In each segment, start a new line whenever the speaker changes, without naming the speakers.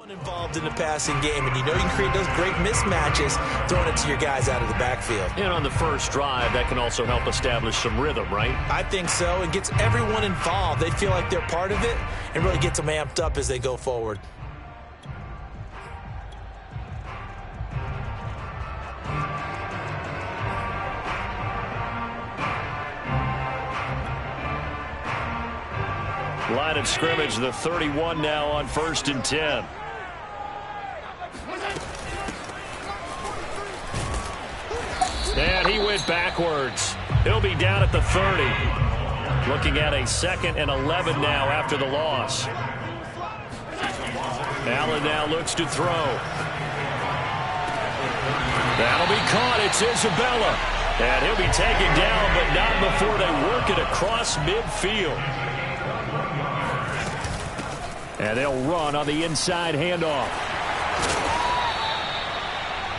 Involved in the passing game, and you know you can create those great mismatches throwing it to your guys out of the backfield.
And on the first drive, that can also help establish some rhythm, right?
I think so. It gets everyone involved. They feel like they're part of it and really gets them amped up as they go forward.
Line of scrimmage, the 31 now on 1st and 10. And he went backwards. He'll be down at the 30. Looking at a 2nd and 11 now after the loss. Allen now looks to throw. That'll be caught. It's Isabella. And he'll be taken down, but not before they work it across midfield. And they'll run on the inside handoff.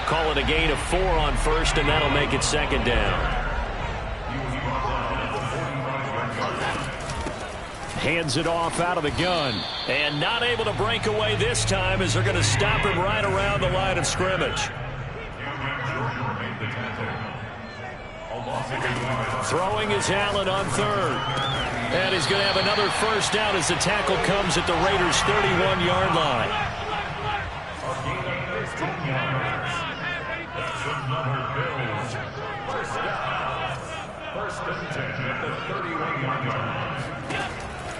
Call it a gain of 4 on 1st, and that'll make it 2nd down. Hands it off out of the gun. And not able to break away this time as they're going to stop him right around the line of scrimmage. Throwing is Allen on 3rd. And he's going to have another 1st down as the tackle comes at the Raiders' 31-yard line.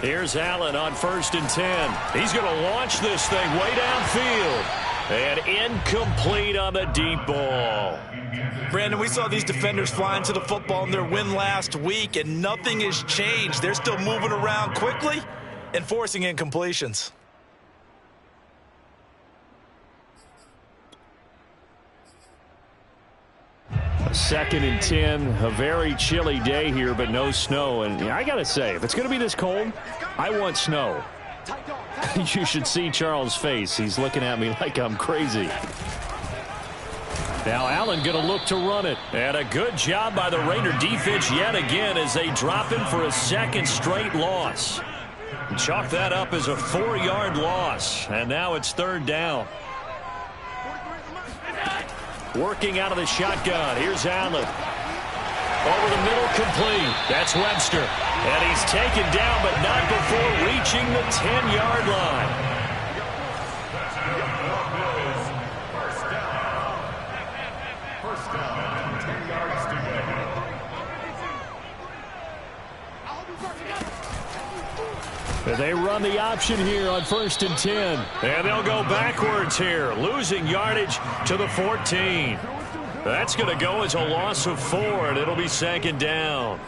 Here's Allen on 1st and 10. He's going to launch this thing way downfield. And incomplete on the deep ball.
Brandon, we saw these defenders flying to the football in their win last week, and nothing has changed. They're still moving around quickly and forcing incompletions.
A 2nd and 10, a very chilly day here, but no snow. And I got to say, if it's going to be this cold, I want snow. You should see Charles' face. He's looking at me like I'm crazy. Now Allen going to look to run it. And a good job by the Raider defense yet again as they drop him for a 2nd straight loss. Chalk that up as a 4-yard loss. And now it's 3rd down. Working out of the shotgun. Here's Allen. Over the middle, complete. That's Webster. And he's taken down, but not before reaching the 10-yard line. They run the option here on 1st and 10. And they'll go backwards here, losing yardage to the 14. That's going to go as a loss of 4, and it'll be 2nd down.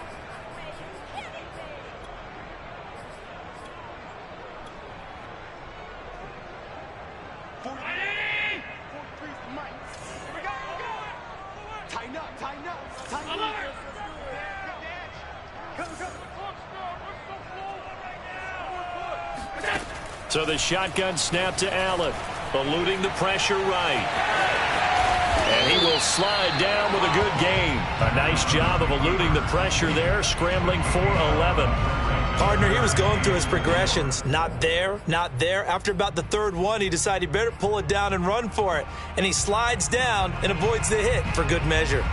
So the shotgun snap to Allen, eluding the pressure right. And he will slide down with a good gain. A nice job of eluding the pressure there, scrambling for 11.
Partner, he was going through his progressions. Not there, not there. After about the 3rd one, he decided he better pull it down and run for it. And he slides down and avoids the hit for good measure.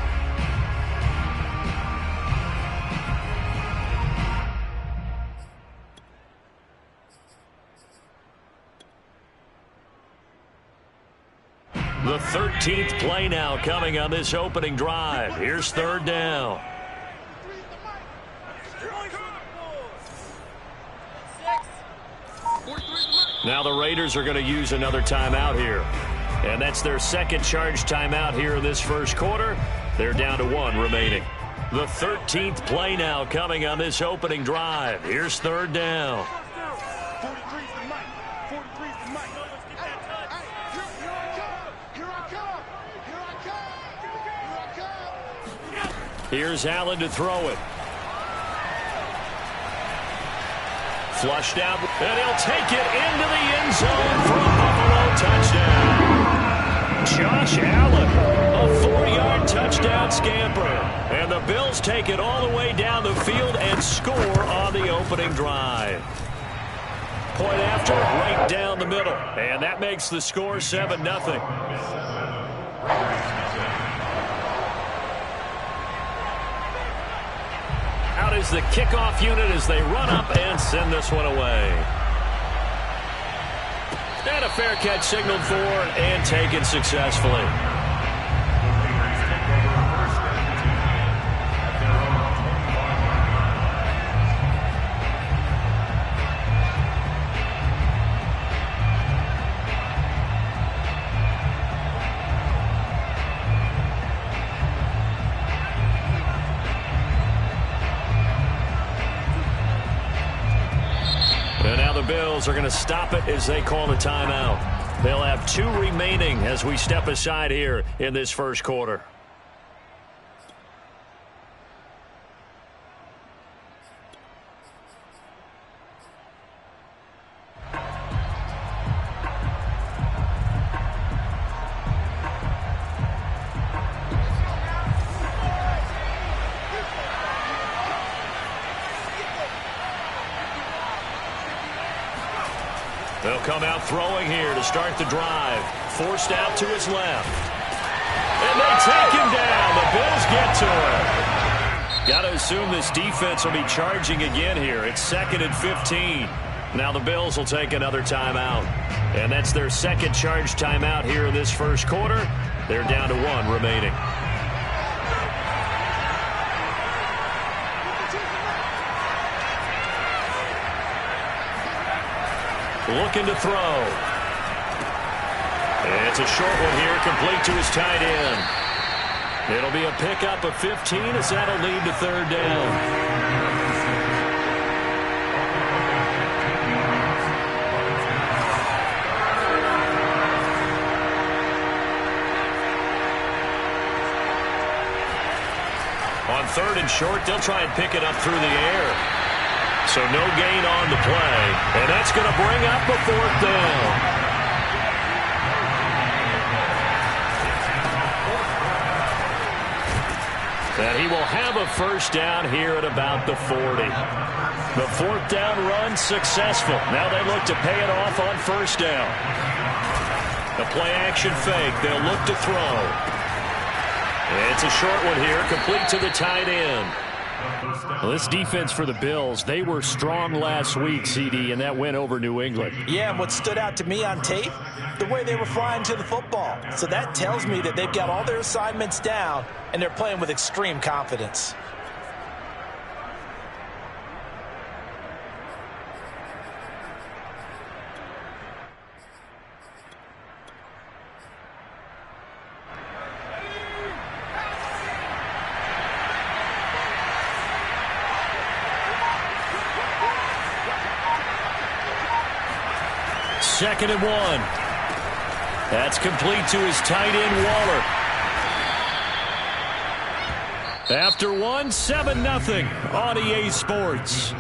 The 13th play now coming on this opening drive. Here's 3rd down. Now the Raiders are going to use another timeout here. And that's their 2nd charge timeout here in this 1st quarter. They're down to 1 remaining. The 13th play now coming on this opening drive. Here's 3rd down. Here's Allen to throw it. Flushed out, and he'll take it into the end zone for a Buffalo touchdown. Josh Allen, a 4-yard touchdown scamper. And the Bills take it all the way down the field and score on the opening drive. point after, right down the middle. And that makes the score 7-0. Out is the kickoff unit as they run up and send this one away. And a fair catch signaled for and taken successfully. Bills are going to stop it as they call a timeout. They'll have 2 remaining as we step aside here in this first quarter. They'll come out throwing here to start the drive. Forced out to his left. And they take him down. The Bills get to him. Got to assume this defense will be charging again here. It's 2nd and 15. Now the Bills will take another timeout. And that's their second charge timeout here in this first quarter. They're down to 1 remaining. Looking to throw. It's a short one here, complete to his tight end. It'll be a pickup of 15 as that'll lead to 3rd down. On 3rd and short, they'll try and pick it up through the air. So no gain on the play, and that's going to bring up a 4th down. And he will have a first down here at about the 40. The 4th down run successful. Now they look to pay it off on 1st down. The play action fake. They'll look to throw. It's a short one here, complete to the tight end. Well, this defense for the Bills, they were strong last week, CD, and that win over New England.
Yeah, and what stood out to me on tape, the way they were flying to the football. So that tells me that they've got all their assignments down, and they're playing with extreme confidence.
Second and 1. That's complete to his tight end, Waller. After 1, 7-0 on EA Sports.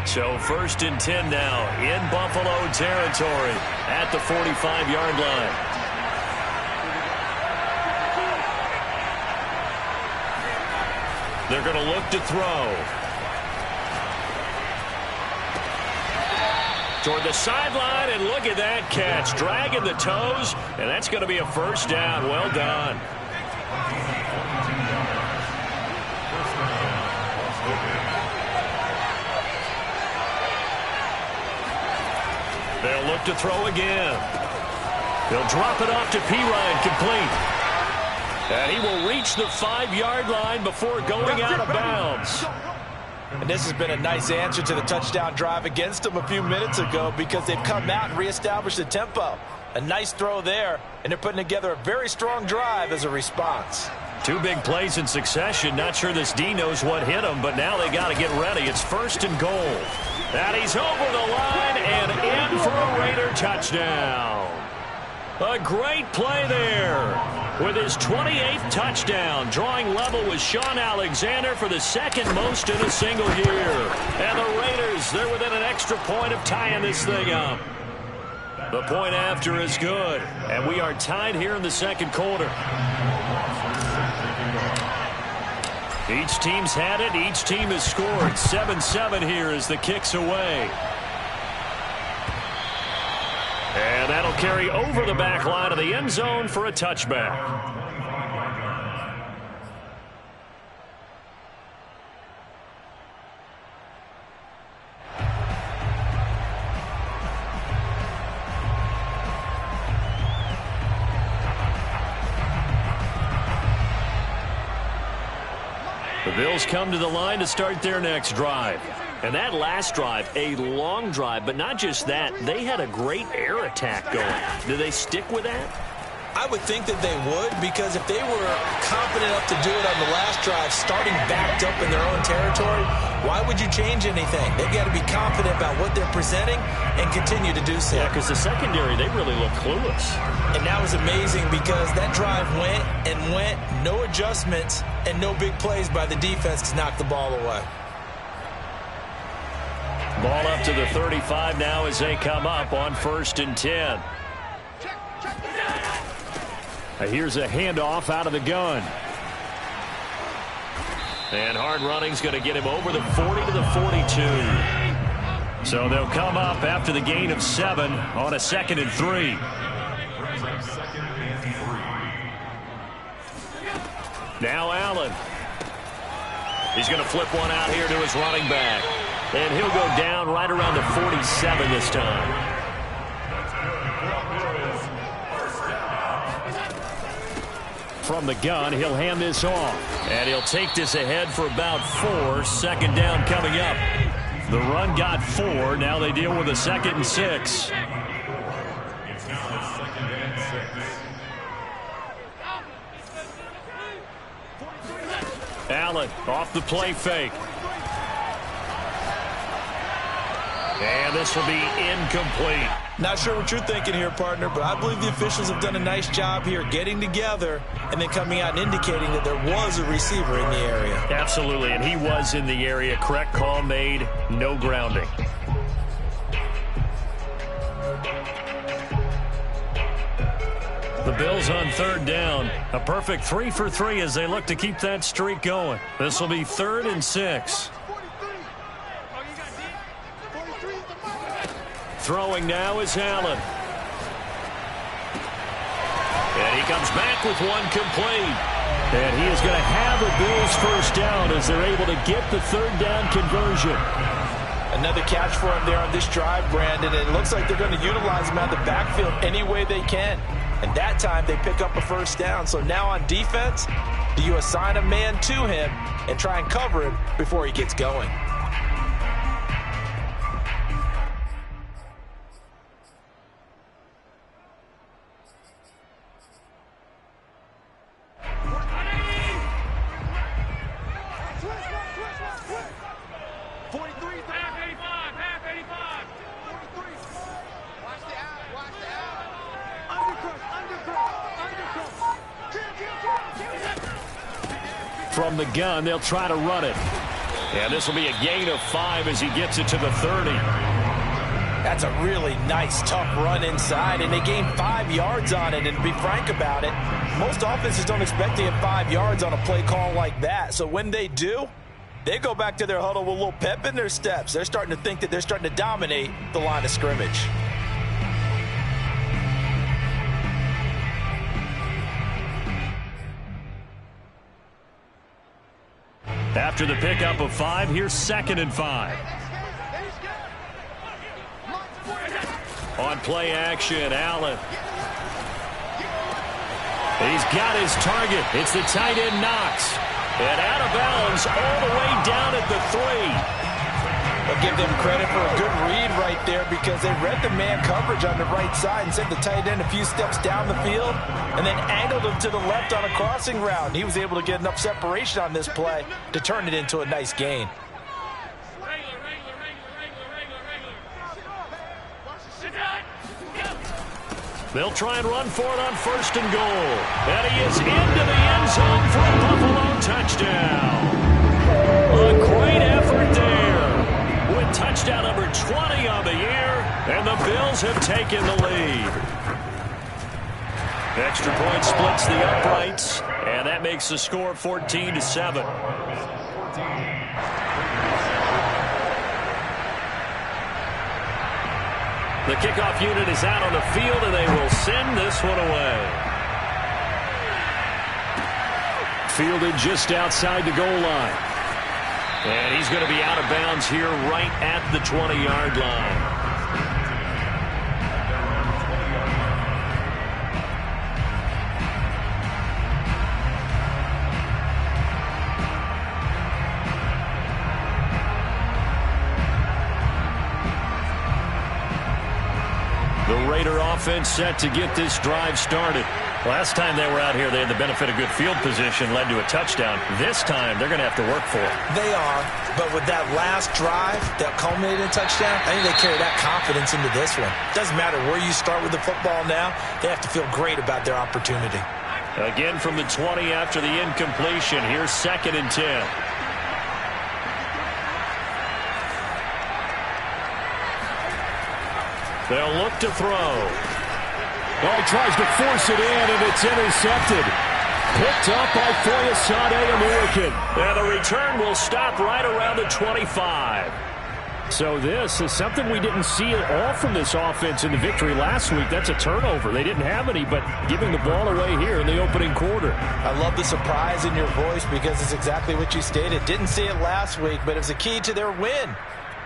So 1st and 10 now in Buffalo territory at the 45-yard line. They're going to look to throw. Toward the sideline, and look at that catch. Dragging the toes, and that's going to be a first down. Well done. They'll look to throw again. They'll drop it off to Pirine, complete. And he will reach the 5-yard line before going out of bounds.
And this has been a nice answer to the touchdown drive against them a few minutes ago because they've come out and reestablished the tempo. A nice throw there, and they're putting together a very strong drive as a response.
2 big plays in succession. Not sure this D knows what hit him, but now they got to get ready. It's 1st and goal. And he's over the line and in for a Raider touchdown. A great play there. With his 28th touchdown, drawing level with Sean Alexander for the 2nd most in a single year. And the Raiders, they're within an extra point of tying this thing up. The point after is good, and we are tied here in the 2nd quarter. Each team's had it. Each team has scored. 7-7 here as the kick's away. And that'll carry over the back line of the end zone for a touchback. The Bills come to the line to start their next drive. And that last drive, a long drive, but not just that. They had a great air attack going. Do they stick with that?
I would think that they would, because if they were confident enough to do it on the last drive, starting backed up in their own territory, why would you change anything? They've got to be confident about what they're presenting and continue to do so.
Yeah, because the secondary, they really look clueless.
And that was amazing because that drive went and went, no adjustments, and no big plays by the defense to knock the ball away.
Ball up to the 35 now as they come up on 1st and 10. Here's a handoff out of the gun. And hard running's going to get him over the 40 to the 42. So they'll come up after the gain of 7 on a 2nd and 3. Now Allen. He's going to flip one out here to his running back. And he'll go down right around the 47 this time. From the gun, he'll hand this off. And he'll take this ahead for about 4. 2nd down coming up. The run got 4. Now they deal with a 2nd and 6. Allen off the play fake. And this will be incomplete.
Not sure what you're thinking here, partner, but I believe the officials have done a nice job here getting together and then coming out and indicating that there was a receiver in the area.
Absolutely, and he was in the area. Correct call made. No grounding. The Bills on 3rd down. A perfect 3 for 3 as they look to keep that streak going. This will be 3rd and 6. Throwing now is Allen. And he comes back with one complete. And he is going to have a Bills 1st down as they're able to get the 3rd down conversion.
Another catch for him there on this drive, Brandon. And it looks like they're going to utilize him out of the backfield any way they can. And that time they pick up a 1st down. So now on defense, do you assign a man to him and try and cover him before he gets going?
From the gun, they'll try to run it. And this will be a gain of 5 as he gets it to the 30.
That's a really nice, tough run inside, and they gain 5 yards on it. And to be frank about it, most offenses don't expect to get 5 yards on a play call like that. So when they do, they go back to their huddle with a little pep in their steps. They're starting to think that they're starting to dominate the line of scrimmage.
After the pickup of 5, here's 2nd and 5. On play action, Allen. He's got his target. It's the tight end Knox. And out of bounds all the way down at the 3.
I'll give them credit for a good read right there because they read the man coverage on the right side and sent the tight end a few steps down the field and then angled him to the left on a crossing route. And he was able to get enough separation on this play to turn it into a nice gain.
They'll try and run for it on 1st and goal. And he is into the end zone for a Buffalo touchdown. A great effort there. With touchdown number 20 on the year, and the Bills have taken the lead. Extra point splits the uprights, and And that makes the score 14-7. The kickoff unit is out on the field, and they will send this one away.
Fielded just outside the goal line.
And he's going to be out of bounds here right at the 20-yard line. The Raider offense set to get this drive started. Last time they were out here, they had the benefit of good field position, led to a touchdown. This time, they're going to have to work for it.
They are, but with that last drive that culminated in a touchdown, I think they carry that confidence into this one. Doesn't matter where you start with the football now, they have to feel great about their opportunity.
Again from the 20 after the incompletion. Here's 2nd and 10. They'll look to throw.
Well, he tries to force it in, and it's intercepted. Picked up by Foyesade American.
And the return will stop right around the 25.
So this is something we didn't see at all from this offense in the victory last week. That's a turnover. They didn't have any, but giving the ball away here in the opening quarter.
I love the surprise in your voice because it's exactly what you stated. Didn't see it last week, but it was a key to their win.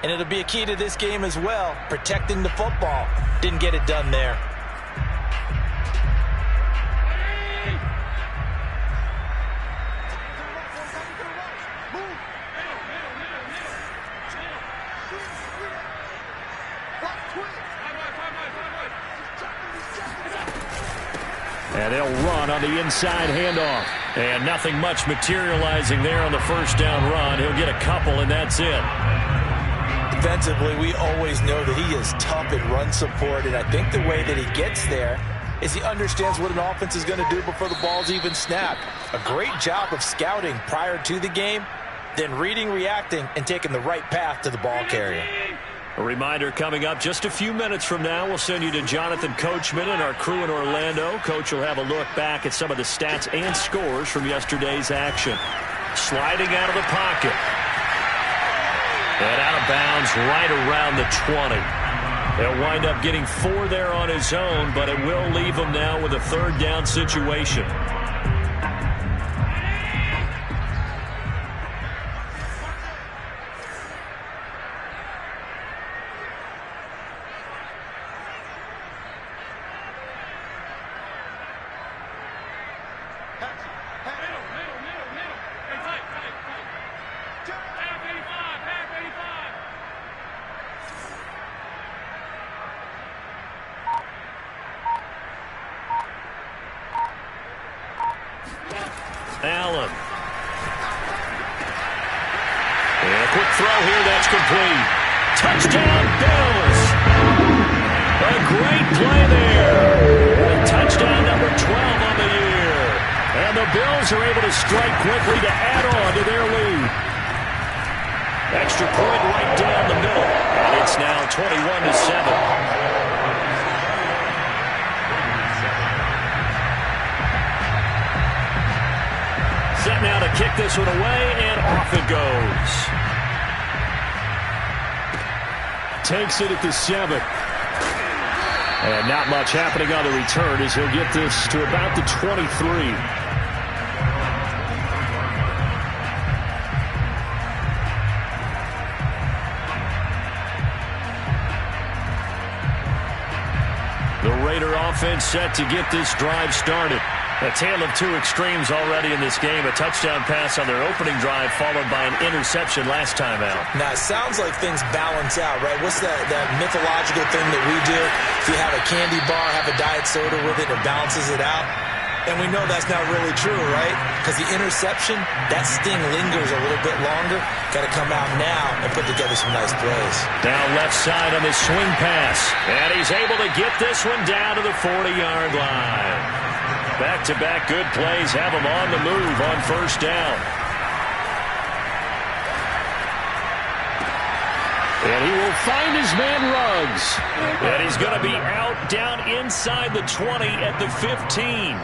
And it'll be a key to this game as well, protecting the football. Didn't get it done there.
And they'll run on the inside handoff.
And nothing much materializing there on the first down run. He'll get a couple, and that's it.
Defensively, we always know that he is tough in run support, and I think the way that he gets there is he understands what an offense is going to do before the ball's even snapped. A great job of scouting prior to the game, then reading, reacting, and taking the right path to the ball carrier.
A reminder coming up just a few minutes from now, we'll send you to Jonathan Coachman and our crew in Orlando. Coach will have a look back at some of the stats and scores from yesterday's action. Sliding out of the pocket. And out of bounds right around the 20. He'll wind up getting 4 there on his own, but it will leave him now with a 3rd down situation. Allen. And a quick throw here, that's complete. Touchdown, Bills. A great play there. And touchdown number 12 on the year. And the Bills are able to strike quickly to add on to their lead. Extra point right down the middle. And it's now 21-7. Set now to kick this one away, and off it goes.
Takes it at the 7.
And not much happening on the return as he'll get this to about the 23. The Raider offense set to get this drive started. A tale of two extremes already in this game. A touchdown pass on their opening drive followed by an interception last time out.
Now, it sounds like things balance out, right? What's that mythological thing that we do? If you have a candy bar, have a diet soda with it, it balances it out. And we know that's not really true, right? Because the interception, that sting lingers a little bit longer. Got to come out now and put together some nice plays.
Down left side on the swing pass. And he's able to get this one down to the 40-yard line. Back-to-back good plays have him on the move on first down.
And he will find his man Ruggs.
And he's going to be out down inside the 20 at the 15.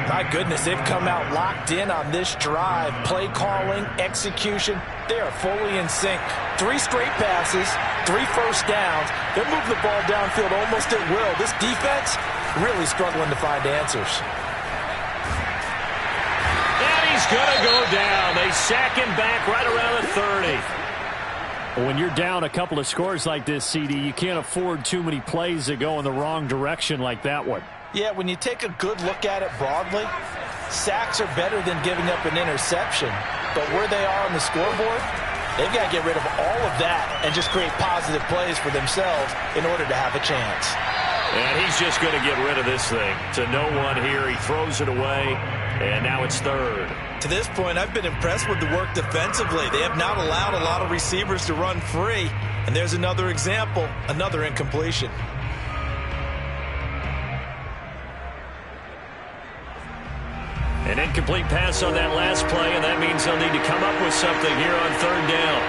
My goodness, they've come out locked in on this drive. Play calling, execution, they are fully in sync. 3 straight passes, 3 first downs. They're moving the ball downfield almost at will. This defense really struggling to find answers.
And he's going to go down. They sack him back right around the 30.
When you're down a couple of scores like this, CD, you can't afford too many plays that go in the wrong direction like that one.
Yeah, when you take a good look at it broadly, sacks are better than giving up an interception. But where they are on the scoreboard, they've got to get rid of all of that and just create positive plays for themselves in order to have a chance.
And he's just going to get rid of this thing. To no one here, he throws it away, and now it's 3rd.
To this point, I've been impressed with the work defensively. They have not allowed a lot of receivers to run free. And there's another example, another incompletion.
An incomplete pass on that last play, and that means they'll need to come up with something here on 3rd down.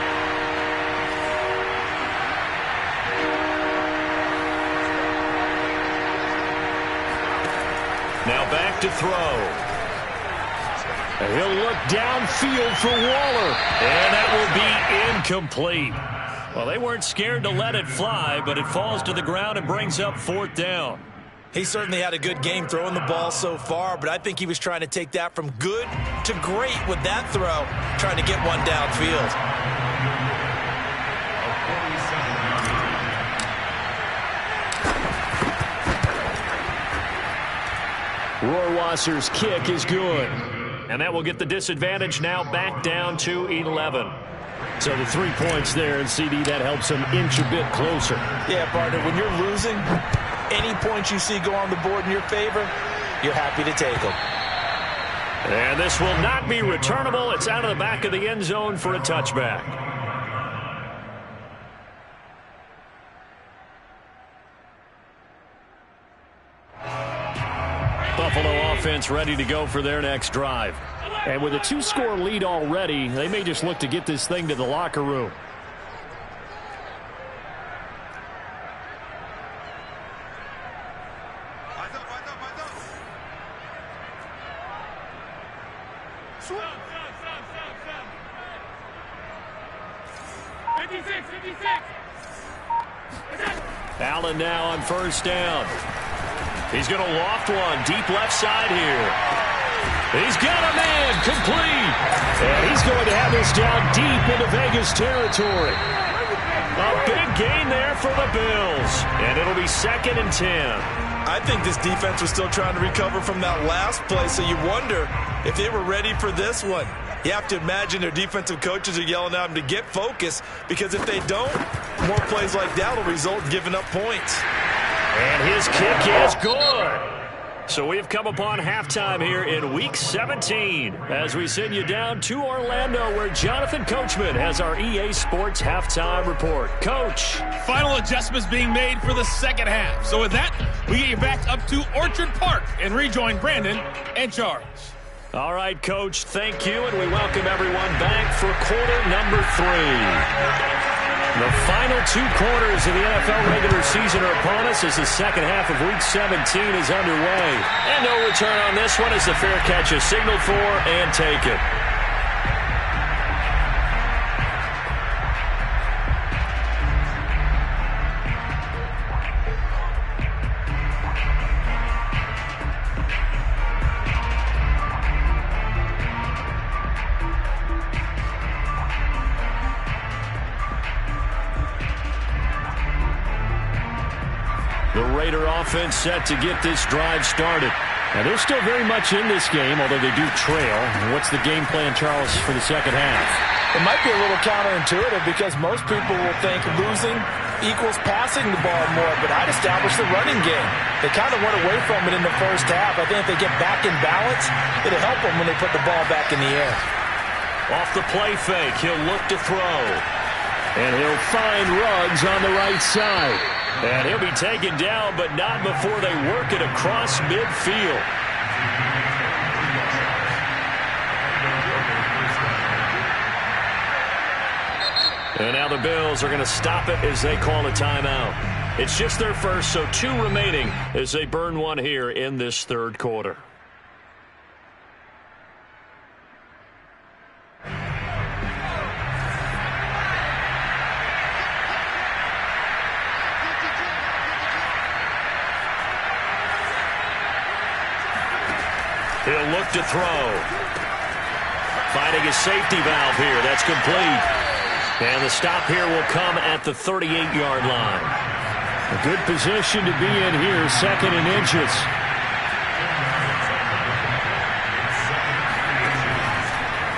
Now back to throw.
And he'll look downfield for Waller.
And that will be incomplete. Well, they weren't scared to let it fly, but it falls to the ground and brings up 4th down.
He certainly had a good game throwing the ball so far, but I think he was trying to take that from good to great with that throw, trying to get one downfield.
Rohrwasser's kick is good.
And that will get the disadvantage now back down to 11.
So the 3 points there, and CD, that helps them inch a bit closer.
Yeah, partner, when you're losing, any points you see go on the board in your favor, you're happy to take them.
And this will not be returnable. It's out of the back of the end zone for a touchback. Buffalo offense ready to go for their next drive.
And with a 2-score lead already, they may just look to get this thing to the locker room.
Allen now on 1st down. He's going to loft one deep left side here. He's got a man complete.
And he's going to have this down deep into Vegas territory.
A big gain there for the Bills. And it'll be 2nd and 10.
I think this defense was still trying to recover from that last play, so you wonder if they were ready for this one. You have to imagine their defensive coaches are yelling at them to get focused, because if they don't, more plays like that will result in giving up points.
And his kick is good. So we've come upon halftime here in Week 17 as we send you down to Orlando, where Jonathan Coachman has our EA Sports halftime report. Coach.
Final adjustments being made for the second half. So with that, we get you back up to Orchard Park and rejoin Brandon and Charles.
All right, Coach, thank you, and we welcome everyone back for quarter number 3. The final 2 quarters of the NFL regular season are upon us as the second half of Week 17 is underway. And no return on this one as the fair catch is signaled for and taken. The Raider offense set to get this drive started.
Now, they're still very much in this game, although they do trail. What's the game plan, Charles, for the second half?
It might be a little counterintuitive because most people will think losing equals passing the ball more, but I'd establish the running game. They kind of went away from it in the first half. I think if they get back in balance, it'll help them when they put the ball back in the air.
Off the play fake, he'll look to throw.
And he'll find Ruggs on the right side.
And he'll be taken down, but not before they work it across midfield. And now the Bills are going to stop it as they call a timeout. It's just their first, so 2 remaining as they burn one here in this third quarter. to throw. Finding his safety valve here. That's complete. And the stop here will come at the 38-yard line.
A good position to be in here, 2nd and inches.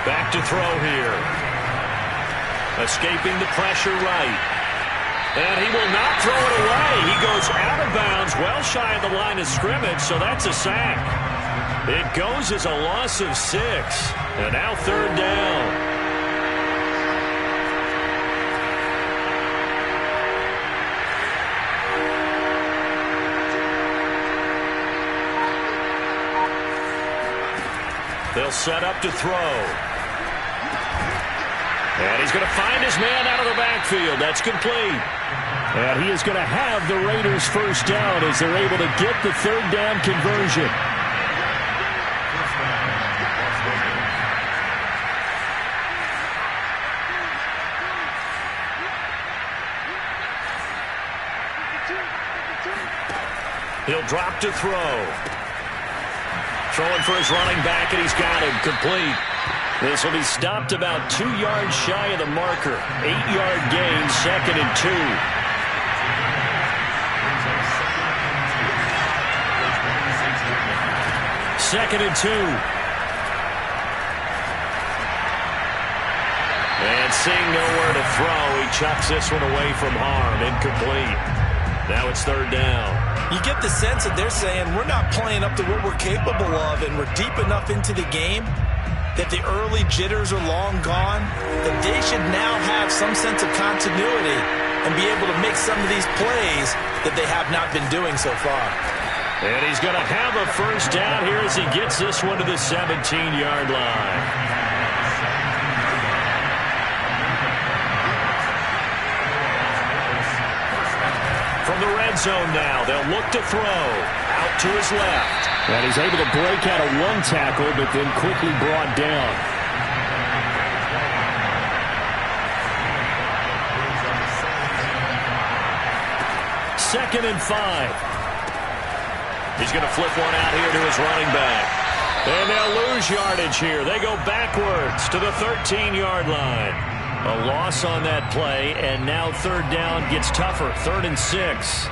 Back to throw here. Escaping the pressure right. And he will not throw it away. He goes out of bounds, well shy of the line of scrimmage, so that's a sack. It goes as a loss of 6. And now 3rd down. They'll set up to throw. And he's going to find his man out of the backfield. That's complete.
And he is going to have the Raiders first down as they're able to get the 3rd down conversion.
He'll drop to throw. Throwing for his running back, and he's got him complete. This will be stopped about 2 yards shy of the marker. 8-yard gain, 2nd and 2. Second and 2. And seeing nowhere to throw, he chucks this one away from harm. Incomplete. Now it's 3rd down.
You get the sense that they're saying we're not playing up to what we're capable of, and we're deep enough into the game that the early jitters are long gone, that they should now have some sense of continuity and be able to make some of these plays that they have not been doing so far.
And he's going to have a first down here as he gets this one to the 17-yard line. From the red zone now, they'll look to throw. Out to his left.
And he's able to break out of one tackle, but then quickly brought down.
Second and 5. He's going to flip one out here to his running back. And they'll lose yardage here. They go backwards to the 13-yard line. A loss on that play, and now 3rd down gets tougher. 3rd and 6.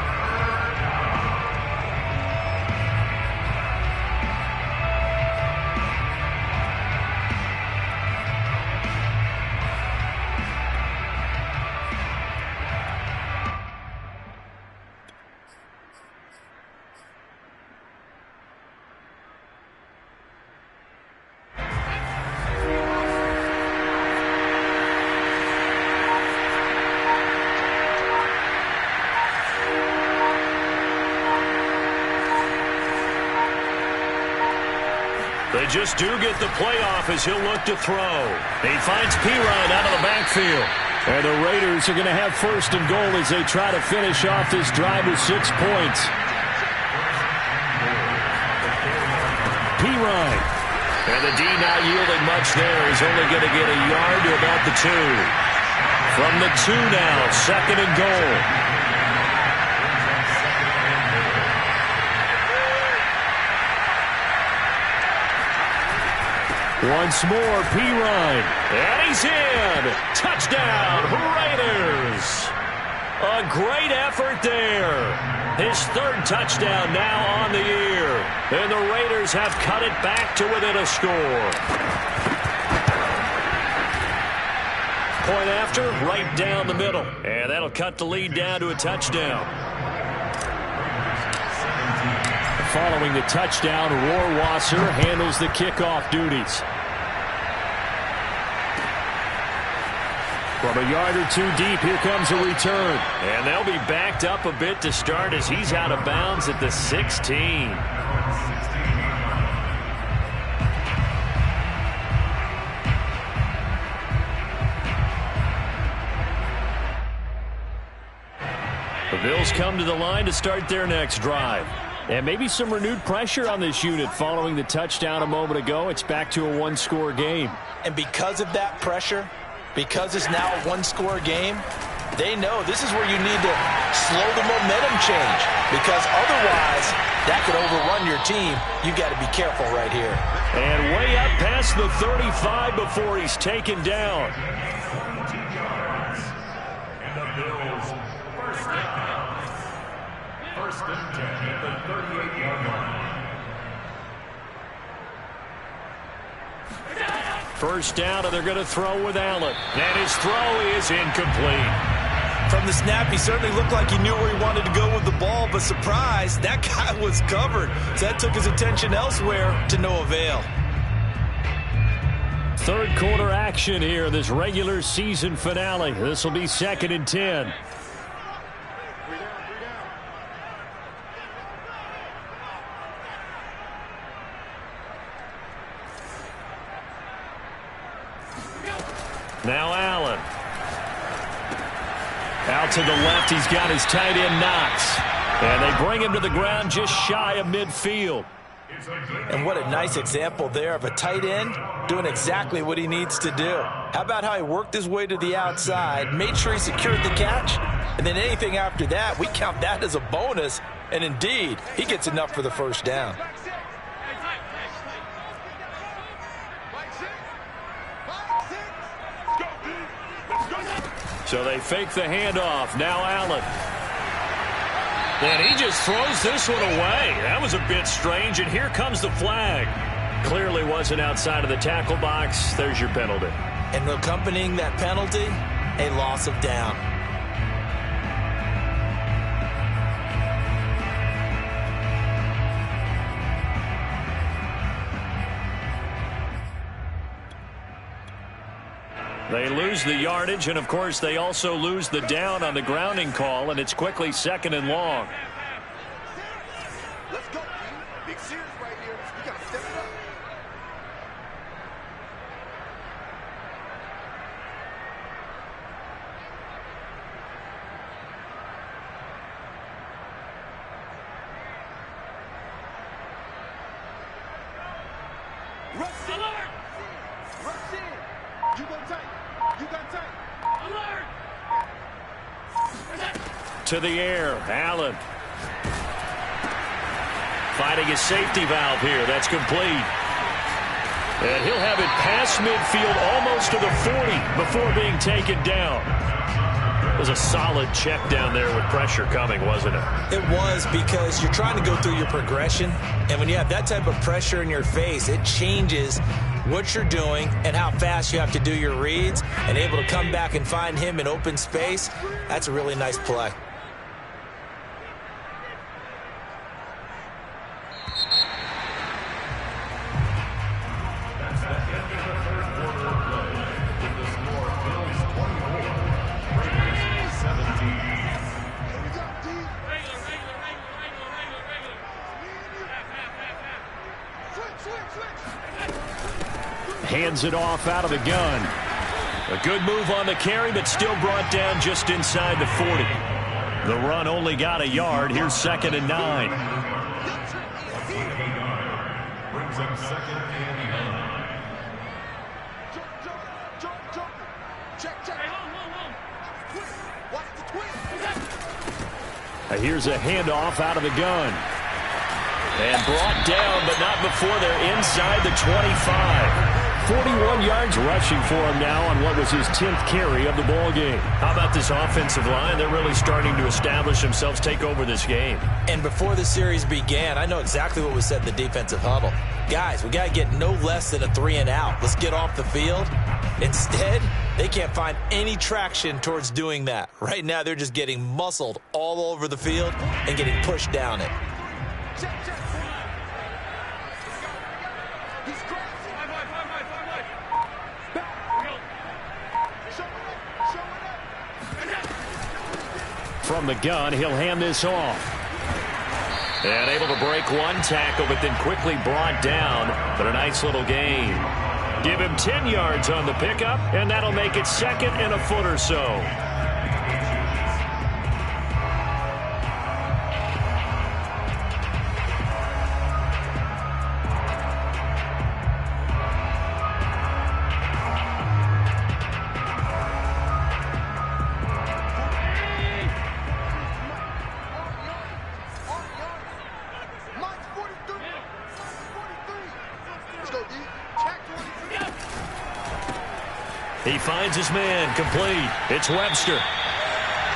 They just do get the playoff as he'll look to throw. He finds Pirine out of the backfield.
And the Raiders are going to have 1st and goal as they try to finish off this drive with 6 points. Pirine.
And the D not yielding much there. He's only going to get a yard to about the 2. From the 2 now, 2nd and goal.
Once more, Pirine.
And he's in. Touchdown, Raiders. A great effort there. His 3rd touchdown now on the year. And the Raiders have cut it back to within a score. Point after, right down the middle. And that'll cut the lead down to a touchdown.
Following the touchdown, Rohrwasser handles the kickoff duties. From a yard or 2 deep, here comes a return.
And they'll be backed up a bit to start as he's out of bounds at the 16. The Bills come to the line to start their next drive.
And maybe some renewed pressure on this unit following the touchdown a moment ago. It's back to a 1-score game.
And because of that pressure, because it's now a 1-score game, They know this is where you need to slow the momentum change, because otherwise that could overrun your team. You got to be careful right here.
And way up past the 35 before he's taken down.
And the Bills, first down. First and 10 at the 38-yard line.
First down, and they're going to throw with Allen. And his throw is incomplete.
From the snap, he certainly looked like he knew where he wanted to go with the ball, but surprise, that guy was covered. So that took his attention elsewhere to no avail.
Third quarter action here, this regular season finale. This will be 2nd and 10.
Now Allen. Out to the left, he's got his tight end Knox. And they bring him to the ground just shy of midfield.
And what a nice example there of a tight end doing exactly what he needs to do. How about how he worked his way to the outside, made sure he secured the catch, and then anything after that, we count that as a bonus. And indeed, he gets enough for the first down.
So they fake the handoff. Now Allen. And he just throws this one away. That was a bit strange, and here comes the flag. Clearly wasn't outside of the tackle box. There's your penalty.
And accompanying that penalty, a loss of down.
They lose the yardage, and of course they also lose the down on the grounding call, and it's quickly 2nd and long.
Let's go, big series right here. We got to step it up. Rush in. Rush in. You go tight. You got tight. Alert.
To the air, Allen. Fighting a safety valve here. That's complete. And he'll have it past midfield almost to the 40 before being taken down. It was a solid check down there with pressure coming, wasn't it?
It was, because you're trying to go through your progression, and when you have that type of pressure in your face, it changes what you're doing and how fast you have to do your reads, and able to come back and find him in open space. That's a really nice play.
Hands it off out of the gun.
A good move on the carry, but still brought down just inside the 40. The run only got a yard. Here's 2nd and 9.
Brings up 2nd and 9.
Check. Watch the twist.
Here's a handoff out of the gun.
And brought down, but not before they're inside the 25.
41 yards rushing for him now on what was his 10th carry of the ball game.
How about this offensive line? They're really starting to establish themselves, take over this game.
And before the series began, I know exactly what was said in the defensive huddle. Guys, we got to get no less than a 3 and out. Let's get off the field. Instead, they can't find any traction towards doing that. Right now, they're just getting muscled all over the field and getting pushed down it.
From the gun, he'll hand this off.
And able to break one tackle, but then quickly brought down. But a nice little gain. Give him 10 yards on the pickup, and that'll make it 2nd and a foot or so. He finds his man, complete. It's Webster.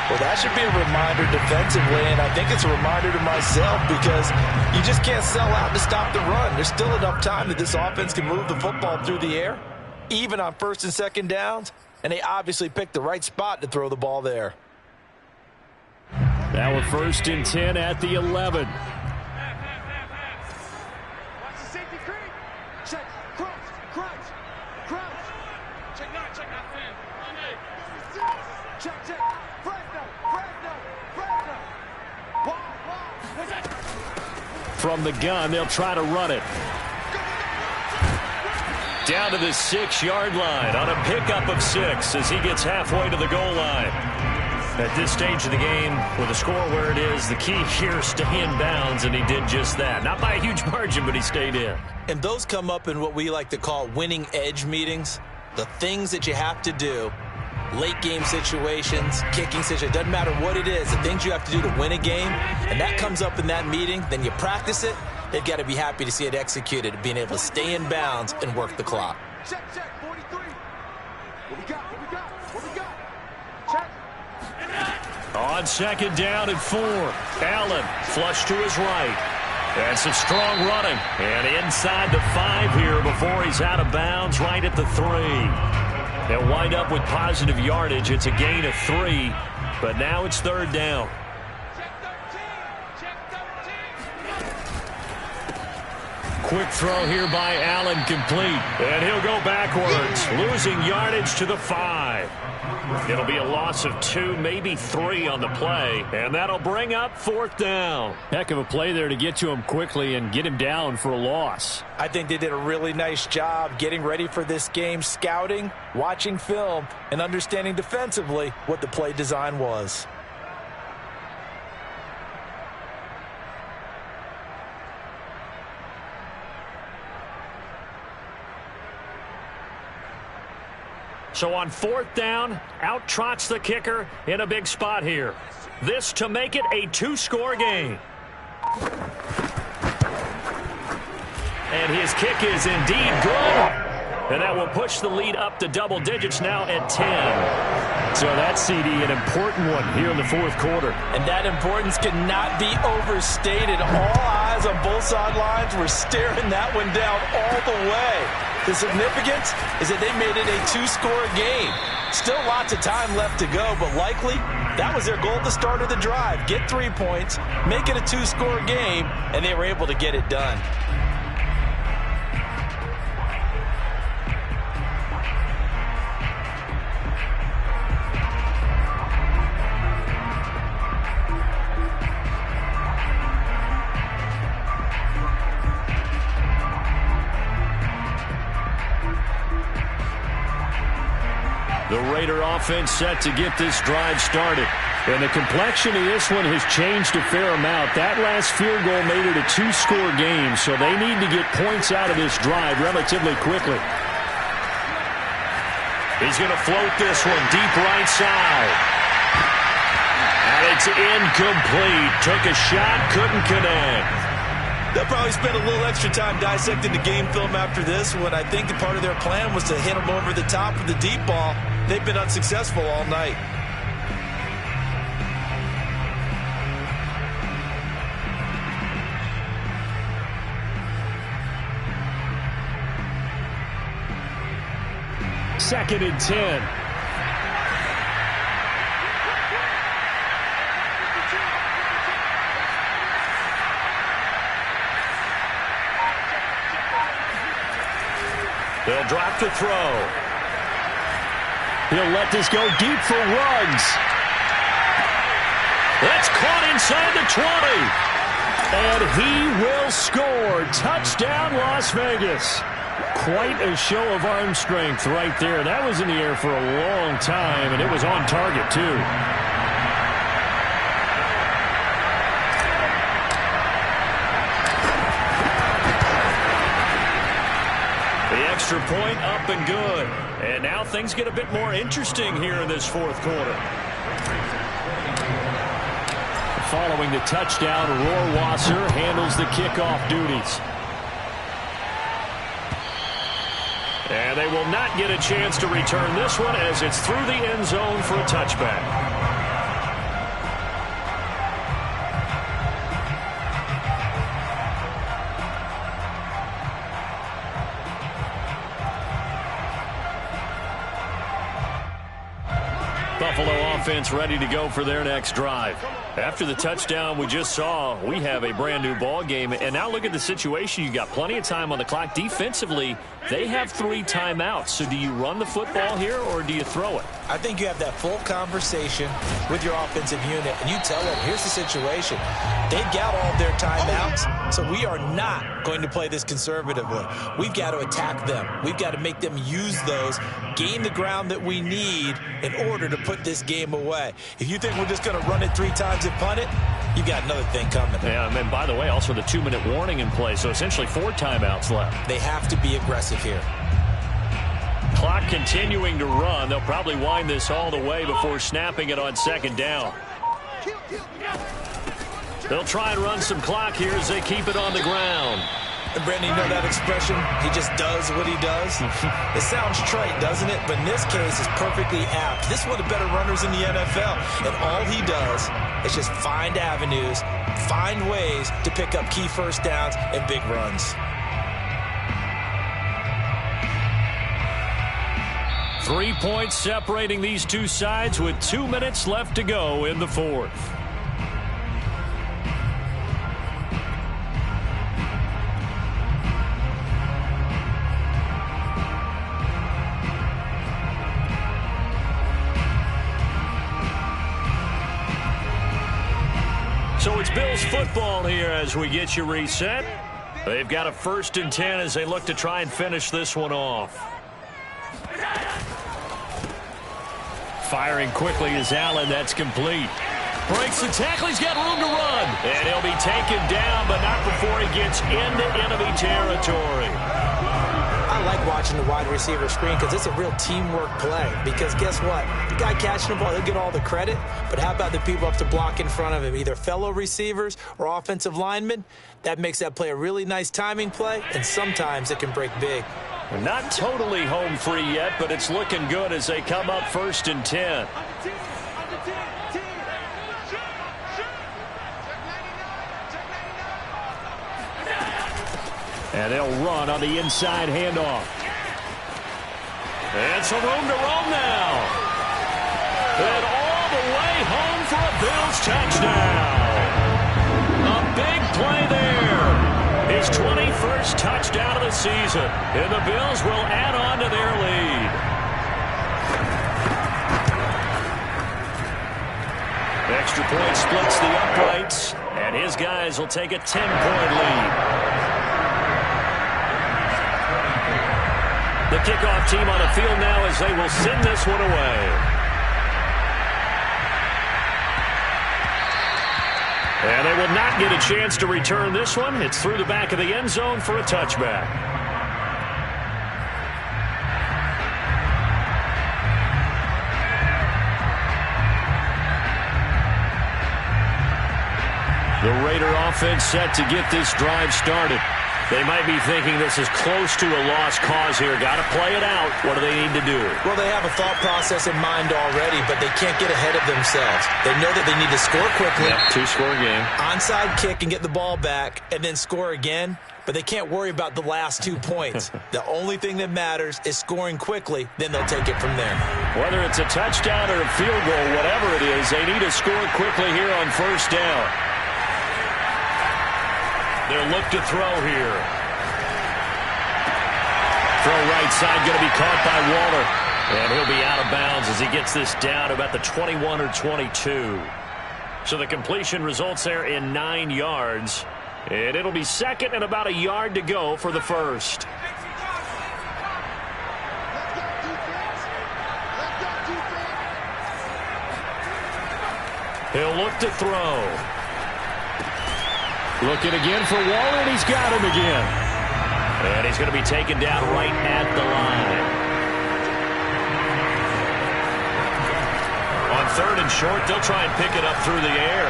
Well, that should be a reminder defensively, and I think it's a reminder to myself because you just can't sell out to stop the run. There's still enough time that this offense can move the football through the air, even on first and second downs, and they obviously picked the right spot to throw the ball there.
Now a 1st and 10 at the 11.
Watch the safety creep. Check. Crouch. Check not. Check. Fresno. Wall.
From the gun, they'll try to run it.
Down to the 6-yard line on a pickup of 6 as he gets halfway to the goal line. At this stage of the game, with the score where it is, the key here is stay in bounds, and he did just that. Not by a huge margin, but he stayed in.
And those come up in what we like to call winning edge meetings. The things that you have to do, late game situations, kicking situations, doesn't matter what it is, the things you have to do to win a game, and that comes up in that meeting, then you practice it. They've got to be happy to see it executed, being able to stay in bounds and work the clock.
Check, 43. What we got? Check.
On 2nd down and 4, Allen flush to his right. And some strong running. And inside the 5 here before he's out of bounds right at the 3. They'll wind up with positive yardage. It's a gain of 3, but now it's 3rd down. Quick throw here by Allen, complete. And he'll go backwards, losing yardage to the 5. It'll be a loss of 2, maybe 3 on the play, and that'll bring up 4th down.
Heck of a play there to get to him quickly and get him down for a loss.
I think they did a really nice job getting ready for this game, scouting, watching film, and understanding defensively what the play design was.
So on 4th down, out trots the kicker in a big spot here. This to make it a 2-score game. And his kick is indeed good. And that will push the lead up to double digits now at 10.
So that, CD, an important one here in the 4th quarter.
And that importance cannot be overstated. All eyes on both sidelines were staring that one down all the way. The significance is that they made it a 2-score game. Still lots of time left to go, but likely that was their goal at the start of the drive. Get 3 points, make it a 2-score game, and they were able to get it done.
The Raider offense set to get this drive started. And the complexion of this one has changed a fair amount. That last field goal made it a 2-score game, so they need to get points out of this drive relatively quickly.
He's going to float this one deep right side. And it's incomplete. Took a shot, couldn't connect.
They'll probably spend a little extra time dissecting the game film after this one. I think part of their plan was to hit them over the top of the deep ball. They've been unsuccessful all night.
Second and 10.
They'll drop to throw.
He'll let this go deep for Ruggs.
That's caught inside the 20.
And he will score. Touchdown, Las Vegas. Quite a show of arm strength right there. That was in the air for a long time, and it was on target, too.
The extra point up and good. And now things get a bit more interesting here in this 4th quarter.
Following the touchdown, Rohrwasser handles the kickoff duties.
And they will not get a chance to return this one as it's through the end zone for a touchback. Buffalo offense ready to go for their next drive. After the touchdown we just saw, we have a brand new ball game. And now look at the situation. You got plenty of time on the clock. Defensively, they have 3 timeouts. So do you run the football here or do you throw it?
I think you have that full conversation with your offensive unit, and you tell them, here's the situation. They've got all of their timeouts, so we are not going to play this conservatively. We've got to attack them. We've got to make them use those, gain the ground that we need in order to put this game away. If you think we're just going to run it 3 times and punt it, you've got another thing coming.
Yeah, and then, by the way, also the 2-minute warning in play, so essentially 4 timeouts left.
They have to be aggressive here.
Clock continuing to run. They'll probably wind this all the way before snapping it on 2nd down. They'll try and run some clock here as they keep it on the ground.
And Brandon, you know that expression? He just does what he does. It sounds trite, doesn't it? But in this case, it's perfectly apt. This is one of the better runners in the NFL. And all he does is just find avenues, find ways to pick up key first downs and big runs.
3 points separating these two sides with 2 minutes left to go in the 4th. So it's Bills football here as we get you reset. They've got a 1st and 10 as they look to try and finish this one off. Firing quickly is Allen. That's complete. Breaks the tackle. He's got room to run. And he'll be taken down, but not before he gets into enemy territory.
I like watching the wide receiver screen because it's a real teamwork play. Because guess what? The guy catching the ball, he'll get all the credit. But how about the people up to block in front of him, either fellow receivers or offensive linemen? That makes that play a really nice timing play, and sometimes it can break big.
Not totally home free yet, but it's looking good as they come up 1st and 10. And they'll run on the inside handoff. And some room to roam now. And all the way home for a Bills touchdown. A big play there. His 21st touchdown of the season. And the Bills will add on to their lead. Extra point splits the uprights. And his guys will take a 10-point lead. The kickoff team on the field now as they will send this one away. And they will not get a chance to return this one. It's through the back of the end zone for a touchback. The Raider offense set to get this drive started. They might be thinking this is close to a lost cause here. Got to play it out. What do they need to do?
Well, they have a thought process in mind already, but they can't get ahead of themselves. They know that they need to score quickly.
Yep, 2-score game.
Onside kick and get the ball back and then score again. But they can't worry about the last 2 points. The only thing that matters is scoring quickly. Then they'll take it from there.
Whether it's a touchdown or a field goal, whatever it is, they need to score quickly here on 1st down. They'll look to throw here. Throw right side, going to be caught by Waller. And he'll be out of bounds as he gets this down about the 21 or 22. So the completion results there in 9 yards. And it'll be 2nd and about a yard to go for the 1st. He'll look to throw. Looking again for Waller, and he's got him again. And he's going to be taken down right at the line. On 3rd and short, they'll try and pick it up through the air.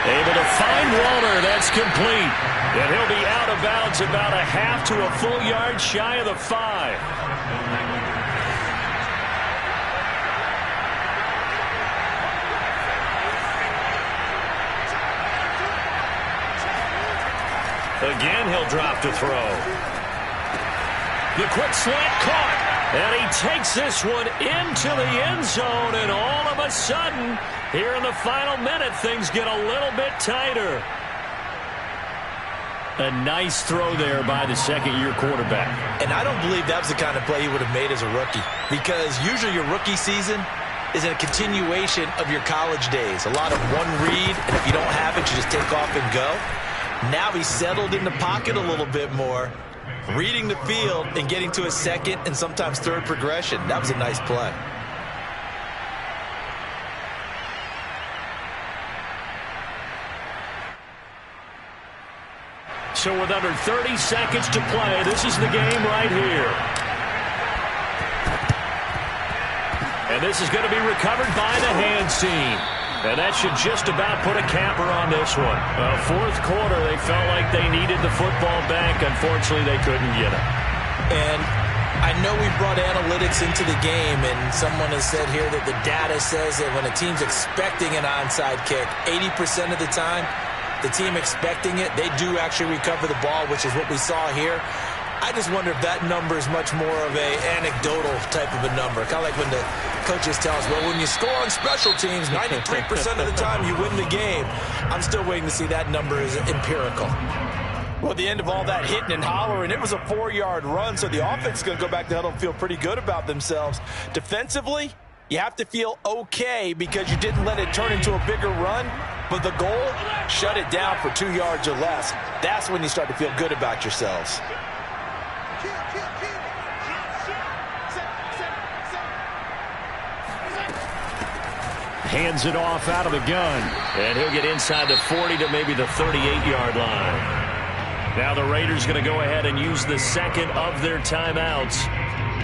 Able to find Waller. That's complete. And he'll be out of bounds about a half to a full yard shy of the 5. Again, he'll drop to throw. The quick slant caught. And he takes this one into the end zone. And all of a sudden, here in the final minute, things get a little bit tighter. A nice throw there by the second-year quarterback.
And I don't believe that was the kind of play he would have made as a rookie, because usually your rookie season is a continuation of your college days. A lot of one read, and if you don't have it, you just take off and go. Now he's settled in the pocket a little bit more, reading the field and getting to a second and sometimes third progression. That was a nice play.
So with under 30 seconds to play, this is the game right here. And this is going to be recovered by the hands team. And that should just about put a capper on this one. Fourth quarter, they felt like they needed the football back. Unfortunately, they couldn't get it.
And I know we brought analytics into the game, and someone has said here that the data says that when a team's expecting an onside kick, 80% of the time, the team expecting it, they do actually recover the ball, which is what we saw here. I just wonder if that number is much more of a anecdotal type of a number. Kind of like when the coaches tell us, well, when you score on special teams, 93% of the time you win the game. I'm still waiting to see that number is empirical. Well, at the end of all that hitting and hollering, it was a 4-yard run, so the offense is going to go back to huddle and feel pretty good about themselves. Defensively, you have to feel okay because you didn't let it turn into a bigger run, but the goal, shut it down for 2 yards or less. That's when you start to feel good about yourselves.
Hands it off out of the gun. And he'll get inside the 40 to maybe the 38-yard line. Now the Raiders going to go ahead and use the second of their timeouts,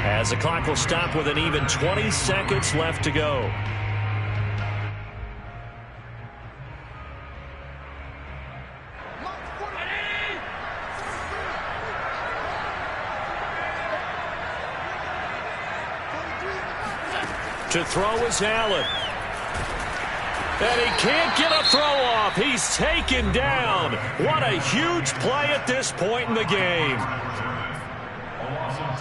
as the clock will stop with an even 20 seconds left to go. To throw is Allen. And he can't get a throw off. He's taken down. What a huge play at this point in the game.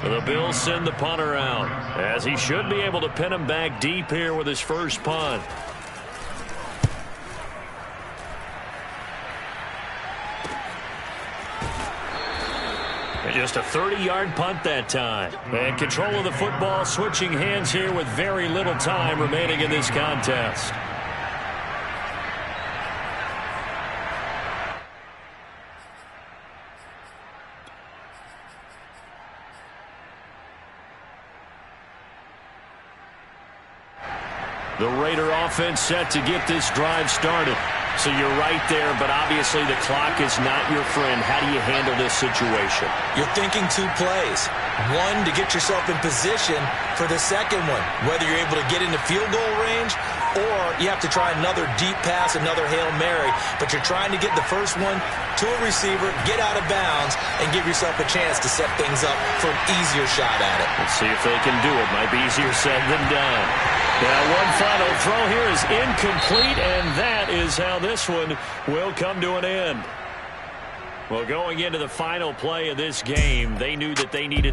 So the Bills send the punter out, as he should be able to pin him back deep here with his first punt. And just a 30-yard punt that time. And control of the football switching hands here with very little time remaining in this contest. The Raider offense set to get this drive started. So you're right there, but obviously the clock is not your friend. How do you handle this situation?
You're thinking 2 plays. One, to get yourself in position for the second one, whether you're able to get into field goal range or you have to try another deep pass, another Hail Mary. But you're trying to get the first one to a receiver, get out of bounds, and give yourself a chance to set things up for an easier shot at it.
Let's see if they can do it. Might be easier said than done. Now, one final throw here is incomplete, and that is how this one will come to an end. Well, going into the final play of this game, they knew that they needed